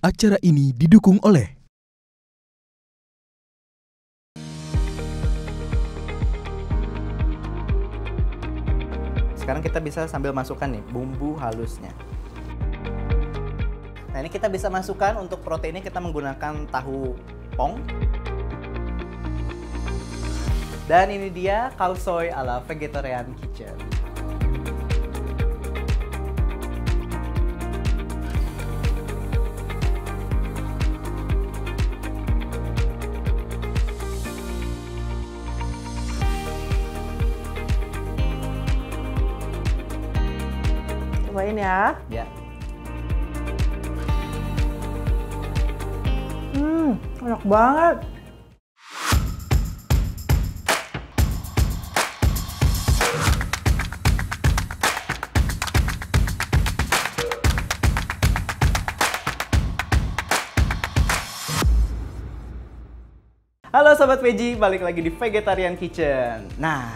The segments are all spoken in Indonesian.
Acara ini didukung oleh Sekarang kita bisa sambil masukkan nih bumbu halusnya. Nah, ini kita bisa masukkan untuk proteinnya kita menggunakan tahu pong. Dan ini dia khao soi ala Vegetarian Kitchen. Cobain ya. Ya. Enak banget. Halo Sobat Veggie, balik lagi di Vegetarian Kitchen. Nah,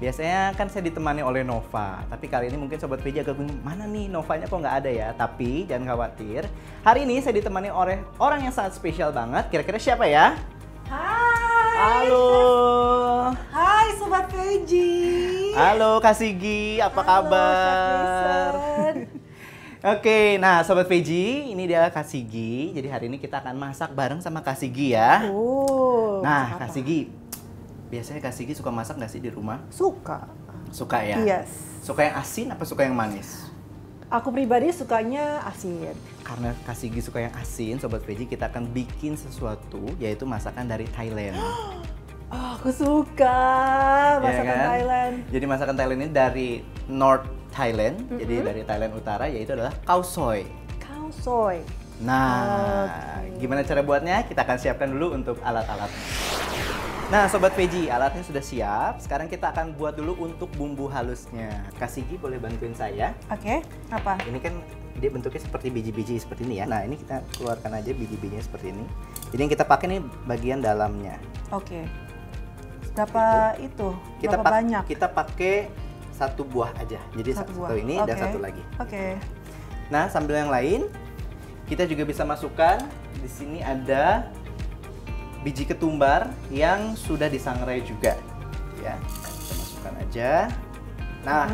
biasanya kan saya ditemani oleh Nova, tapi kali ini mungkin Sobat Veggie agak bingung, mana nih Novanya kok nggak ada ya? Tapi jangan khawatir, hari ini saya ditemani oleh orang yang sangat spesial banget. Kira-kira siapa ya? Hai. Halo. Hai Sobat Veggie. Halo Kak Sigi, apa kabar? Oke, nah Sobat Veggie, ini dia Kak Sigi. Jadi hari ini kita akan masak bareng sama Kak Sigi ya. Nah, Kak Sigi, biasanya Kak Sigi suka masak nggak sih di rumah? Suka. Suka ya? Yes. Suka yang asin apa suka yang manis? Aku pribadi sukanya asin. Karena Kak Sigi suka yang asin, Sobat Veggie, kita akan bikin sesuatu, yaitu masakan dari Thailand. Aku suka masakan kan? Thailand. Jadi masakan Thailand ini dari North Thailand, jadi dari Thailand Utara, yaitu adalah khao soi. Khao soi. Nah, gimana cara buatnya? Kita akan siapkan dulu untuk alat-alatnya. Nah, Sobat Veggie, alatnya sudah siap. Sekarang kita akan buat dulu untuk bumbu halusnya. Kak Sigi boleh bantuin saya? Oke, apa? Ini kan dia bentuknya seperti biji-biji seperti ini ya. Nah, ini kita keluarkan aja biji-bijinya seperti ini. Jadi yang kita pakai nih bagian dalamnya. Oke. Berapa itu? Kita Berapa banyak? Kita pakai satu buah aja. Jadi Satu buah. satu ini dan satu lagi. Oke. Nah, sambil yang lain, kita juga bisa masukkan di sini ada biji ketumbar yang sudah disangrai juga. Ya, kita masukkan aja. Nah,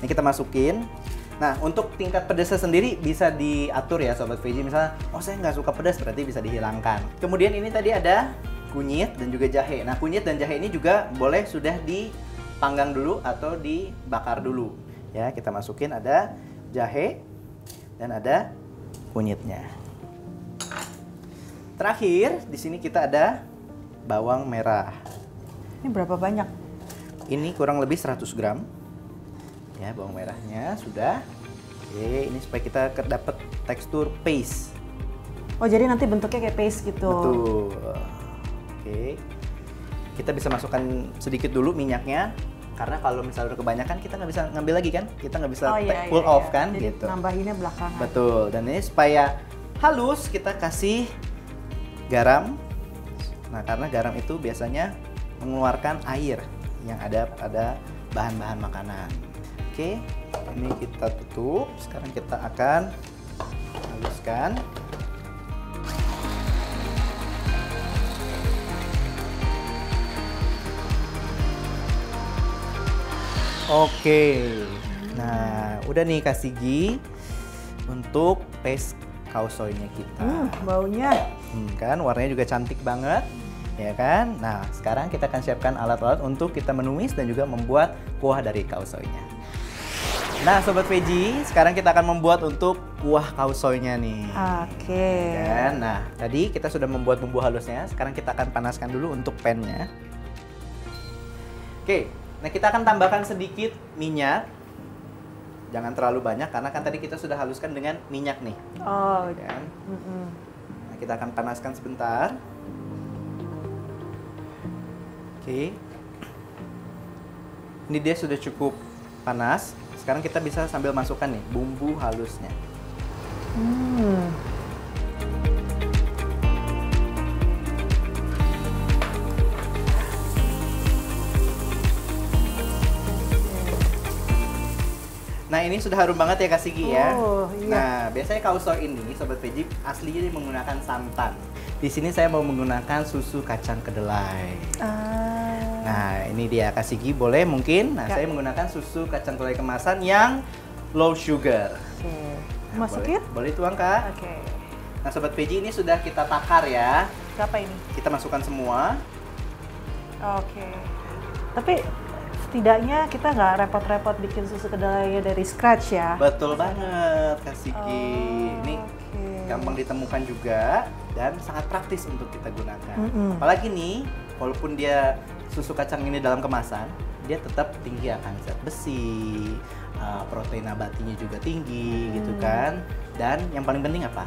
ini kita masukin. Nah, untuk tingkat pedasnya sendiri bisa diatur ya Sobat Veggie. Misalnya, oh saya nggak suka pedas, berarti bisa dihilangkan. Kemudian ini tadi ada kunyit dan juga jahe. Nah, kunyit dan jahe ini juga boleh sudah dipanggang dulu atau dibakar dulu. Ya, kita masukin ada jahe dan ada kunyitnya. Terakhir, di sini kita ada bawang merah. Ini berapa banyak? Ini kurang lebih 100 gram. Ya, bawang merahnya sudah. Oke, ini supaya kita dapat tekstur paste. Oh, jadi nanti bentuknya kayak paste gitu. Betul. Oke. Kita bisa masukkan sedikit dulu minyaknya. Karena kalau misalnya udah kebanyakan kita nggak bisa ngambil lagi kan. Kita nggak bisa pull off kan. Jadi gitu. nambahinnya belakangan. Betul. Dan ini supaya halus kita kasih garam. Nah, karena garam itu biasanya mengeluarkan air yang ada pada bahan-bahan makanan. Oke, ini kita tutup. Sekarang kita akan haluskan. Oke, nah udah nih Kak Sigi untuk paste khao soinya kita. Baunya. Kan warnanya juga cantik banget, ya kan? Nah, sekarang kita akan siapkan alat-alat untuk kita menumis dan juga membuat kuah dari khao soinya. Nah, Sobat Veggie, sekarang kita akan membuat untuk kuah khao soinya nih. Oke. Kan? Nah, tadi kita sudah membuat bumbu halusnya. Sekarang kita akan panaskan dulu untuk pan-nya. Oke, nah kita akan tambahkan sedikit minyak. Jangan terlalu banyak karena kan tadi kita sudah haluskan dengan minyak nih. Oh, kan? Nah, kita akan panaskan sebentar. Oke. Ini dia sudah cukup panas. Sekarang kita bisa sambil masukkan nih bumbu halusnya. Nah, Nah, ini sudah harum banget ya Kak Sigi ya. Oh, iya. Nah, biasanya kauso ini Sobat Veggie aslinya menggunakan santan. Di sini saya mau menggunakan susu kacang kedelai. Nah, ini dia Kak Sigi, boleh mungkin. Nah, Ya. saya menggunakan susu kacang kedelai kemasan yang low sugar. Oke. Nah, Masukin? Boleh tuang Kak. Oke. Nah, Sobat Veggie, ini sudah kita takar ya. Berapa ini? Kita masukkan semua. Oke. Tapi setidaknya kita nggak repot-repot bikin susu kedelainya dari scratch ya. Betul banget Kak Sigi. Ini Oke. gampang ditemukan juga dan sangat praktis untuk kita gunakan. Apalagi nih, walaupun dia susu kacang ini dalam kemasan, dia tetap tinggi akan zat besi, protein nabatinya juga tinggi gitu kan. Dan yang paling penting apa?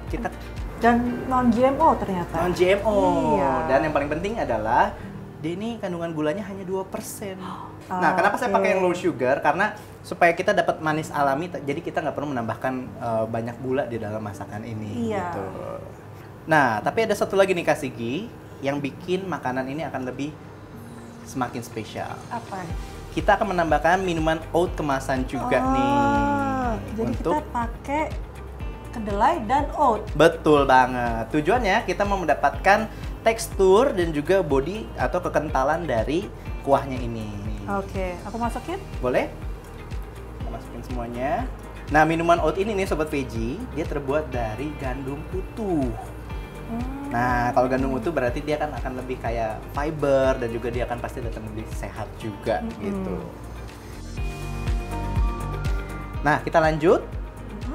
Kita Dan non GMO ternyata. non GMO. Iya. Dan yang paling penting adalah dia ini kandungan gulanya hanya 2%. Nah, kenapa saya pakai yang low sugar? Karena supaya kita dapat manis alami, jadi kita nggak perlu menambahkan banyak gula di dalam masakan ini. Iya. Gitu. Nah, tapi ada satu lagi nih Kak Sigi, yang bikin makanan ini akan lebih semakin spesial. Apa? Kita akan menambahkan minuman oat kemasan juga nih. Jadi kita pakai kedelai dan oat. Betul banget. Tujuannya kita mau mendapatkan tekstur dan juga body atau kekentalan dari kuahnya ini. Oke, aku masukin? Boleh? Kita masukin semuanya. Nah, minuman oat ini nih Sobat Veggie, dia terbuat dari gandum utuh. Nah, kalau gandum utuh berarti dia kan akan lebih kayak fiber dan juga dia akan pasti akan lebih sehat juga gitu. Nah, kita lanjut.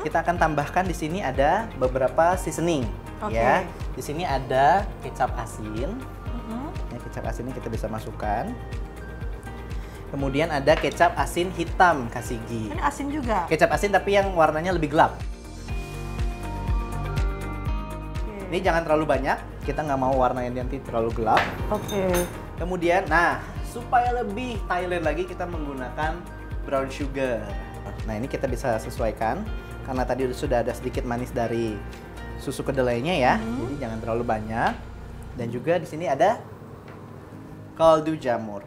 Kita akan tambahkan di sini ada beberapa seasoning, Oke. ya. Di sini ada kecap asin. Ya, kecap asin ini kita bisa masukkan. Kemudian ada kecap asin hitam Kak Sigi. Ini asin juga. Kecap asin tapi yang warnanya lebih gelap. Ini jangan terlalu banyak. Kita nggak mau warnanya nanti terlalu gelap. Oke. Kemudian, nah supaya lebih Thailand lagi kita menggunakan brown sugar. Nah ini kita bisa sesuaikan karena tadi sudah ada sedikit manis dari susu kedelainya ya. Jadi jangan terlalu banyak. Dan juga di sini ada kaldu jamur.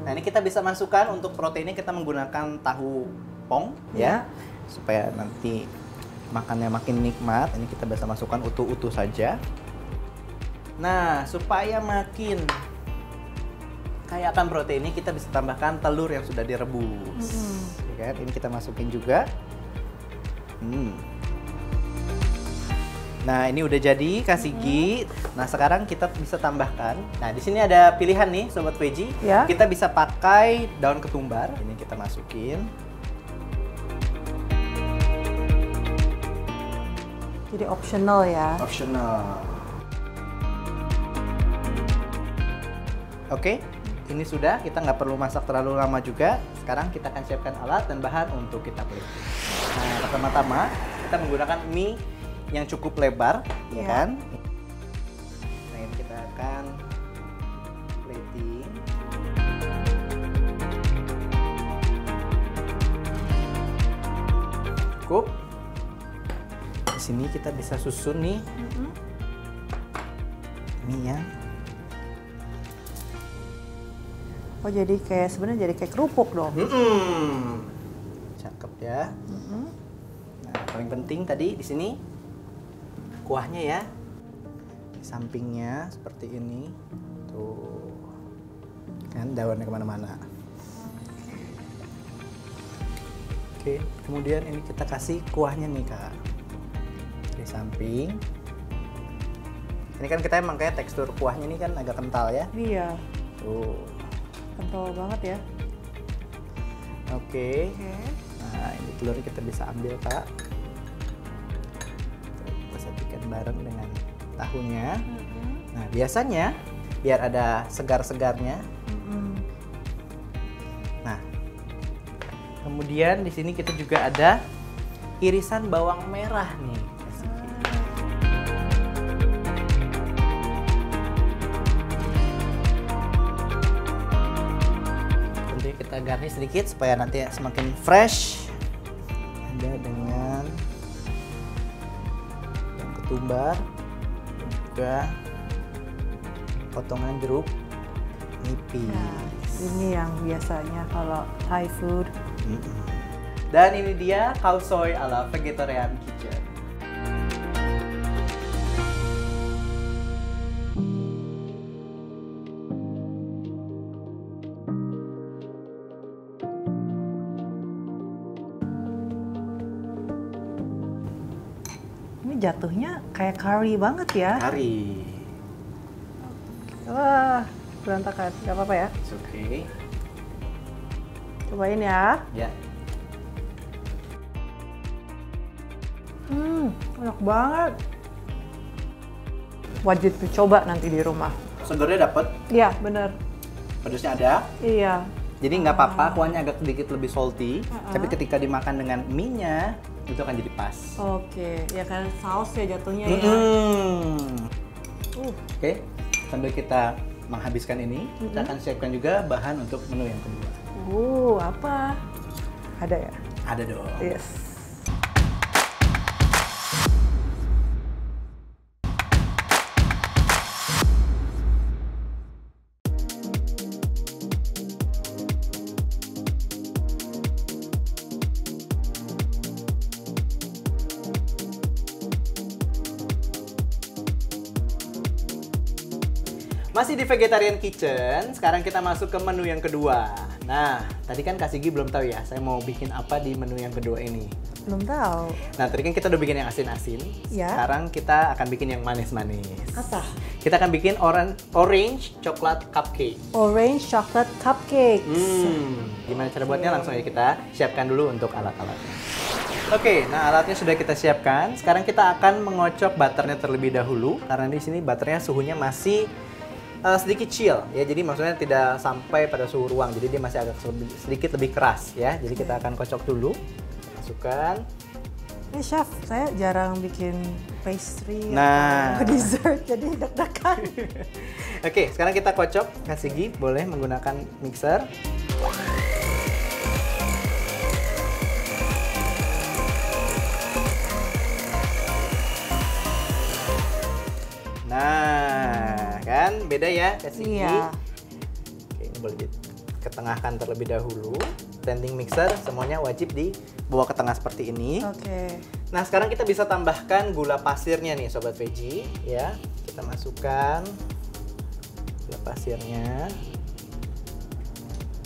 Nah ini kita bisa masukkan untuk proteinnya kita menggunakan tahu pong ya, supaya nanti makannya makin nikmat. Ini kita bisa masukkan utuh-utuh saja. Nah supaya makin kaya akan proteinnya kita bisa tambahkan telur yang sudah direbus. Ya kan? Ini kita masukin juga. Nah ini udah jadi Kak Sigi. Nah sekarang kita bisa tambahkan. Nah di sini ada pilihan nih Sobat Veggie. Ya. Kita bisa pakai daun ketumbar. Ini kita masukin. Jadi optional ya. Optional. Oke, ini sudah. Kita nggak perlu masak terlalu lama juga. Sekarang kita akan siapkan alat dan bahan untuk kita plating. Nah pertama-tama kita menggunakan mie yang cukup lebar, ya kan? Nah ini kita akan plating. Cukup. Di sini kita bisa susun nih mie ya. Oh jadi kayak sebenarnya jadi kayak kerupuk dong. Cakep ya. Nah paling penting tadi di sini kuahnya ya, di sampingnya seperti ini, tuh kan daunnya kemana-mana. Oke, kemudian ini kita kasih kuahnya nih Kak, di samping. Ini kan kita emang kayak tekstur kuahnya ini kan agak kental ya. Iya, Tuh, kental banget ya. oke. Oke. Nah ini telurnya kita bisa ambil Kak. Kita sajikan bareng dengan tahunya. Nah biasanya biar ada segar-segarnya. Nah kemudian di sini kita juga ada irisan bawang merah nih. Tentunya kita garnish sedikit supaya nanti semakin fresh. Ada dengan daun ketumbar dan juga potongan jeruk nipis. Nah, ini yang biasanya kalau Thai food. Dan ini dia khao soi ala vegetarian kitchen. Ini jatuhnya kayak curry banget ya. Kari. Wah, berantakan. Gak apa-apa ya. It's okay. Cobain ya. Ya. Enak banget. Wajib dicoba nanti di rumah. Segernya dapet, Iya, bener. pedasnya ada. Iya. Jadi nggak apa-apa, kuahnya agak sedikit lebih salty. Tapi ketika dimakan dengan mie-nya, itu akan jadi pas. Oke, ya kan saus ya jatuhnya ya. Oke, sambil kita menghabiskan ini, kita akan siapkan juga bahan untuk menu yang kedua. Apa? Ada ya? Ada dong. Yes. Masih di Vegetarian Kitchen, sekarang kita masuk ke menu yang kedua. Nah, tadi kan Kak Sigi belum tahu ya, saya mau bikin apa di menu yang kedua ini. Belum tahu. Nah, tadi kan kita udah bikin yang asin-asin. Ya. Sekarang kita akan bikin yang manis-manis. Apa? Kita akan bikin orange coklat cupcake. Orange chocolate cupcakes. Gimana cara buatnya? Langsung aja kita siapkan dulu untuk alat-alatnya. Oke, nah alatnya sudah kita siapkan. Sekarang kita akan mengocok butternya terlebih dahulu. Karena di sini butternya suhunya masih sedikit chill ya, jadi maksudnya tidak sampai pada suhu ruang, jadi dia masih agak sedikit lebih keras ya. Jadi kita akan kocok dulu, masukkan. Chef, saya jarang bikin pastry Nah. atau dessert, jadi deg-degan. Oke, sekarang kita kocok. Kak Sigi boleh menggunakan mixer. Nah, kan beda ya Kak Sigi? Iya. Oke, ini boleh diketengahkan terlebih dahulu. Standing mixer semuanya wajib dibawa ke tengah seperti ini. Oke. Nah, sekarang kita bisa tambahkan gula pasirnya nih Sobat Veggie ya. Kita masukkan gula pasirnya.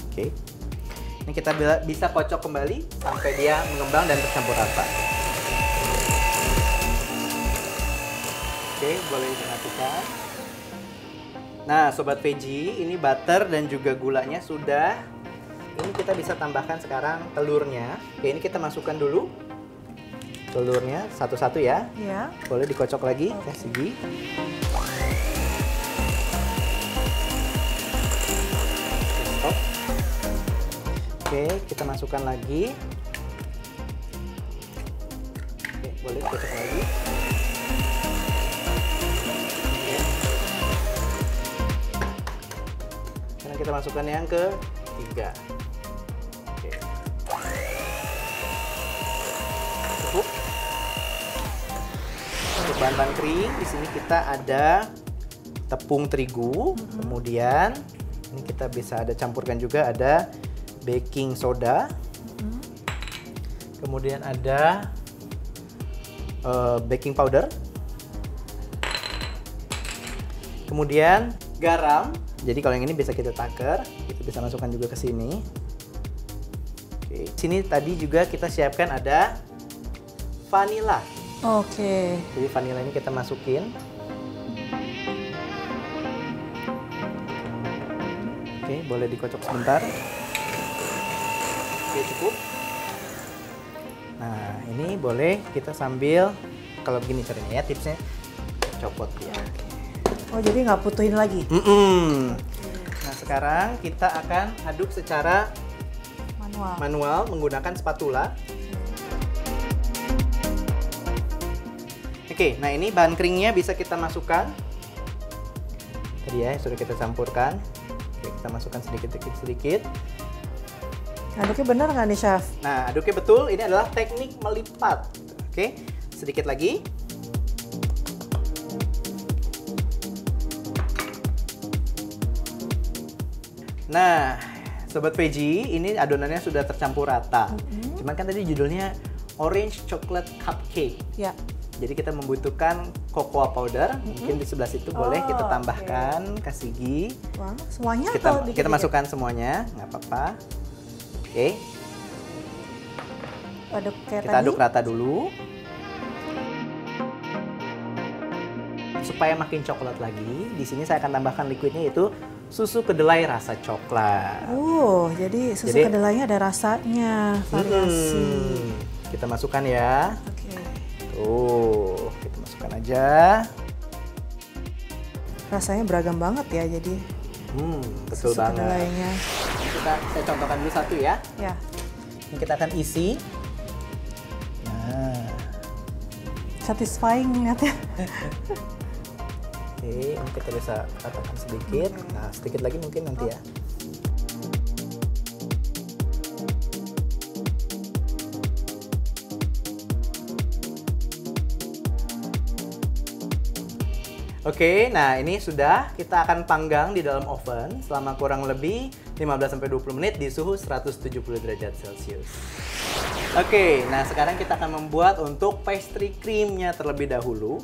Oke. Ini kita bisa kocok kembali sampai dia mengembang dan tercampur rata. Oke, boleh dimatikan. Nah, Sobat Veggie, ini butter dan juga gulanya sudah. Ini kita bisa tambahkan sekarang telurnya. Oke, ini kita masukkan dulu telurnya satu-satu ya. Ya. Boleh dikocok lagi, Kak Sigi. Stop. Oke, kita masukkan lagi. Oke, boleh dikocok lagi. Kita masukkan yang ketiga. Oke. Cukup. Untuk bahan-bahan kering di sini kita ada tepung terigu, kemudian ini kita bisa ada campurkan juga ada baking soda, kemudian ada baking powder, kemudian garam. Jadi kalau yang ini bisa kita taker, kita bisa masukkan juga ke sini. Oke. Sini tadi juga kita siapkan ada vanila. Oke. Jadi vanila ini kita masukin. Oke, boleh dikocok sebentar. Oke, cukup. Nah, ini boleh kita sambil, kalau begini caranya ya, tipsnya copot ya. Oh, jadi nggak putuhin lagi? Nah, sekarang kita akan aduk secara manual menggunakan spatula. Oke, nah ini bahan keringnya bisa kita masukkan. Tadi ya, sudah kita campurkan. Oke, kita masukkan sedikit. Aduknya benar nggak nih, Chef? Nah, aduknya betul. Ini adalah teknik melipat. Oke, sedikit lagi. Nah, Sobat Veggie, ini adonannya sudah tercampur rata. Cuman kan tadi judulnya Orange Chocolate Cupcake. Ya. Jadi kita membutuhkan cocoa powder. Mungkin di sebelah situ boleh kita tambahkan, kasih Gi. Wah, semuanya Kita, atau kita masukkan semuanya, nggak apa-apa. Oke. Aduk kayak Kita tadi. aduk rata dulu. Supaya makin coklat lagi, di sini saya akan tambahkan liquidnya yaitu susu kedelai rasa coklat. Jadi susu Jadi- kedelainya ada rasanya, variasi. Kita masukkan ya. Oke. Tuh, kita masukkan aja. Rasanya beragam banget ya, jadi Betul susu banget. kedelainya. Ini saya contohkan dulu satu ya. Ya. Ini kita akan isi. Nah, Satisfying lihatnya. oke, ini kita bisa ratakan sedikit. Nah, sedikit lagi mungkin nanti ya. Oke, nah ini sudah kita akan panggang di dalam oven selama kurang lebih 15-20 menit di suhu 170 derajat Celcius. Oke, nah sekarang kita akan membuat untuk pastry creamnya terlebih dahulu.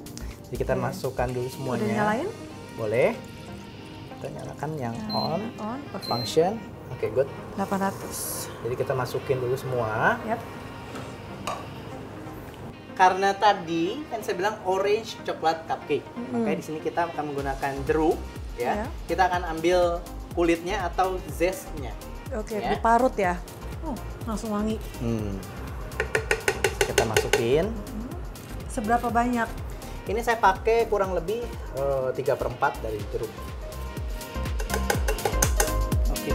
Jadi kita masukkan dulu semuanya. Udah nyalain? Boleh. Kita nyalakan yang on, oke. function. Oke, good. 800. Jadi kita masukin dulu semua. Yap. Karena tadi kan saya bilang orange chocolate cupcake, makanya di sini kita akan menggunakan jeruk, ya. Ya. Kita akan ambil kulitnya atau zestnya. Oke, Ya. diparut ya. Langsung wangi. Kita masukin. Seberapa banyak? Ini saya pakai kurang lebih 3/4 dari jeruk. Oke.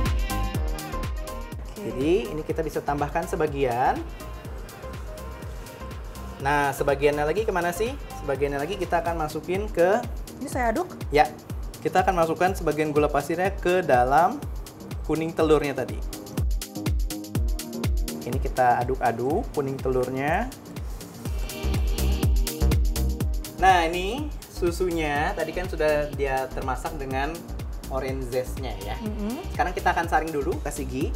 Jadi ini kita bisa tambahkan sebagian. Nah, sebagiannya lagi kemana sih? Sebagiannya lagi kita akan masukin ke... Ini saya aduk. Ya, kita akan masukkan sebagian gula pasirnya ke dalam kuning telurnya tadi. Ini kita aduk-aduk kuning telurnya. Nah, ini susunya tadi kan sudah dia termasak dengan orange zestnya ya. Sekarang kita akan saring dulu, kasih Gi.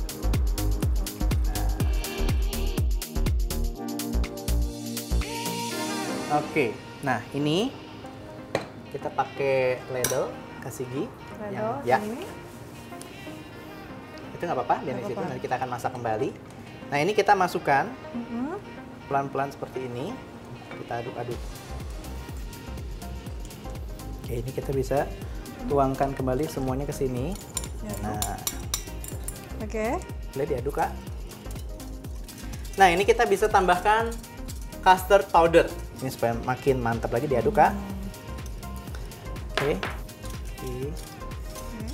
Oke, nah ini kita pakai ladle, kasih Gi. Ladle, ya. ini. Itu nggak apa-apa, biar di Nggak situ apa-apa. nanti kita akan masak kembali. Nah ini kita masukkan pelan-pelan seperti ini, kita aduk-aduk. Oke, ini kita bisa tuangkan kembali semuanya ke sini. Nah, Oke. boleh diaduk Kak. Nah ini kita bisa tambahkan custard powder. Ini supaya makin mantap lagi diaduk Kak. Oke.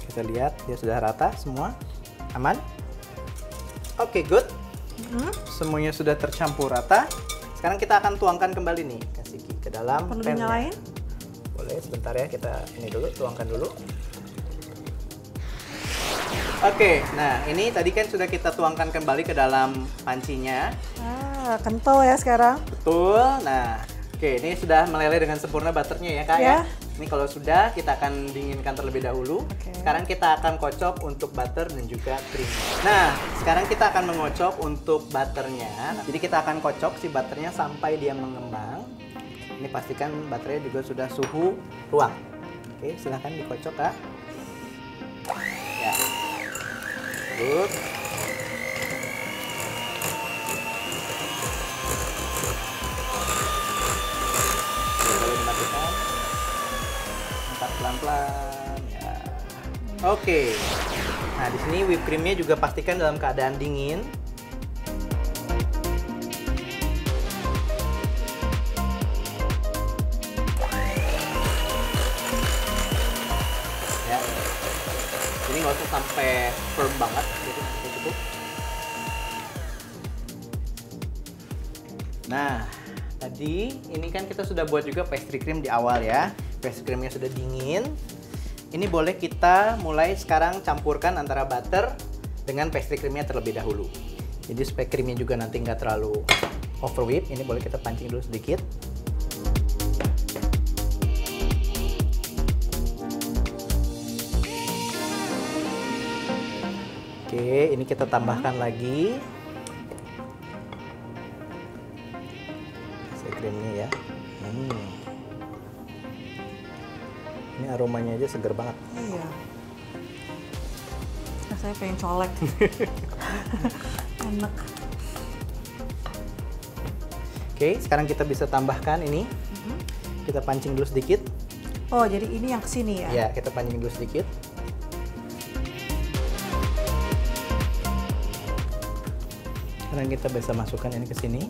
Kita lihat dia sudah rata semua. Aman? Oke, good. Semuanya sudah tercampur rata. Sekarang kita akan tuangkan kembali nih, kasih Gi ke dalam Perlu pan-nya. dinyalain? Boleh, sebentar ya, kita ini dulu, tuangkan dulu. Oke, nah ini tadi kan sudah kita tuangkan kembali ke dalam pancinya. Kental ya sekarang. Betul. Nah, oke, ini sudah meleleh dengan sempurna butternya ya Kak ya. Ya. Ini kalau sudah, kita akan dinginkan terlebih dahulu. Oke. Sekarang kita akan kocok untuk butter dan juga krim. Nah, sekarang kita akan mengocok untuk butternya. Jadi kita akan kocok si butternya sampai dia mengembang. Ini pastikan butternya juga sudah suhu ruang. Oke, silahkan dikocok Kak. Ya. Good. Boleh dimatikan. Angkat pelan-pelan. Ya. Oke. Nah, di sini whipped creamnya juga pastikan dalam keadaan dingin. Ya. Jadi nggak usah sampai firm banget, gitu. Cukup. Nah, tadi ini kan kita sudah buat juga pastry cream di awal ya. Pastry creamnya sudah dingin. Ini boleh kita mulai sekarang campurkan antara butter dengan pastry creamnya terlebih dahulu. Jadi supaya krimnya juga nanti nggak terlalu over whip, ini boleh kita pancing dulu sedikit. Oke, ini kita tambahkan lagi krimnya ya. Ini aromanya aja seger banget. Iya. Nah, saya pengen colek. Enak. Oke, sekarang kita bisa tambahkan ini. Kita pancing dulu sedikit. Oh, jadi ini yang kesini ya? Ya, kita pancing dulu sedikit. Sekarang kita bisa masukkan ini ke sini.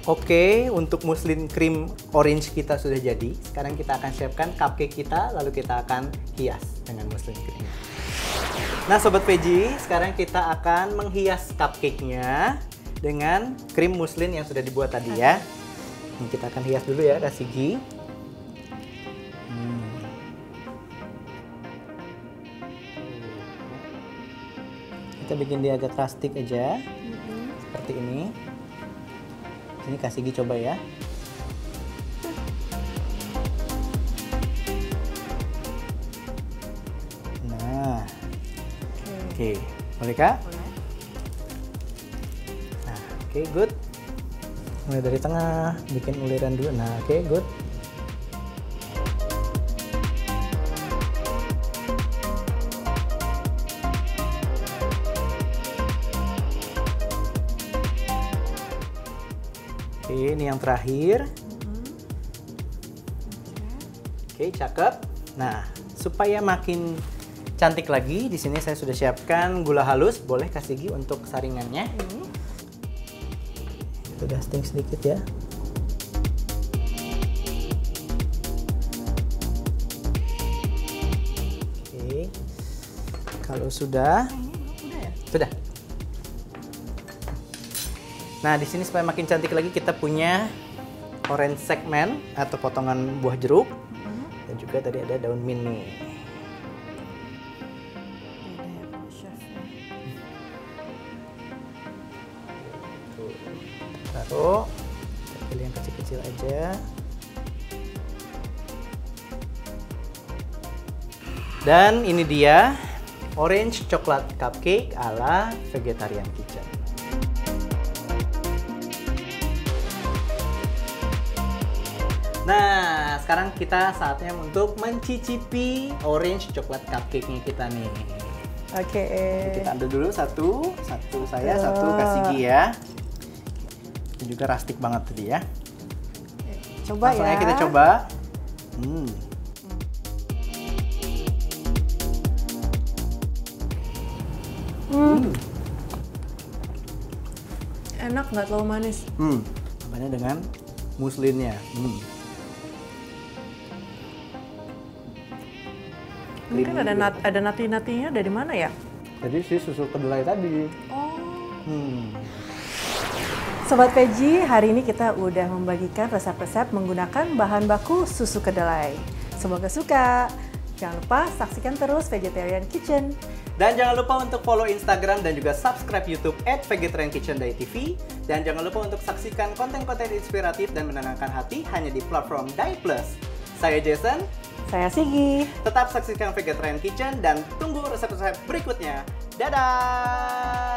Oke, untuk muslin cream orange kita sudah jadi. Sekarang kita akan siapkan cupcake kita, lalu kita akan hias dengan muslin cream. Nah, Sobat Veggie, sekarang kita akan menghias cupcake-nya dengan krim muslin yang sudah dibuat tadi ya. Ini kita akan hias dulu ya, Kak Sigi. Kita bikin dia agak rustic aja, seperti ini. Ini Kak Sigi coba ya. Nah, oke, boleh Kak? Boleh. Nah, oke, good. Mulai dari tengah, bikin uliran dulu. Nah, oke, good. Oke, ini yang terakhir. Oke, cakep. Nah, supaya makin cantik lagi, di sini saya sudah siapkan gula halus. Boleh Kak Sigi untuk saringannya. Kita dusting sedikit ya. Oke, kalau sudah, sudah. Nah, di sini supaya makin cantik lagi kita punya orange segment atau potongan buah jeruk. Dan juga tadi ada daun mint nih. Taruh, kita pilih yang kecil-kecil aja. Dan ini dia orange coklat cupcake ala Vegetarian Kitchen. Nah, sekarang kita saatnya untuk mencicipi orange coklat cupcake-nya kita nih. Oke. Kita ambil dulu satu saya, satu Kak Sigi ya. Ini juga rustic banget tadi ya. Coba langsung ya. aja kita coba. Enak, nggak terlalu manis. Tambahnya dengan muslinnya. Mungkin ada nati-natinya dari mana ya? Jadi si susu kedelai tadi. Oh. Sobat Veggie, hari ini kita udah membagikan resep-resep menggunakan bahan baku susu kedelai. Semoga suka. Jangan lupa saksikan terus Vegetarian Kitchen. Dan jangan lupa untuk follow Instagram dan juga subscribe YouTube @vegetariankitchen.tv. Dan jangan lupa untuk saksikan konten-konten inspiratif dan menenangkan hati hanya di platform Dai Plus. Saya Jason. Saya Sigi. Tetap saksikan Vegetarian Kitchen dan tunggu resep-resep berikutnya. Dadah!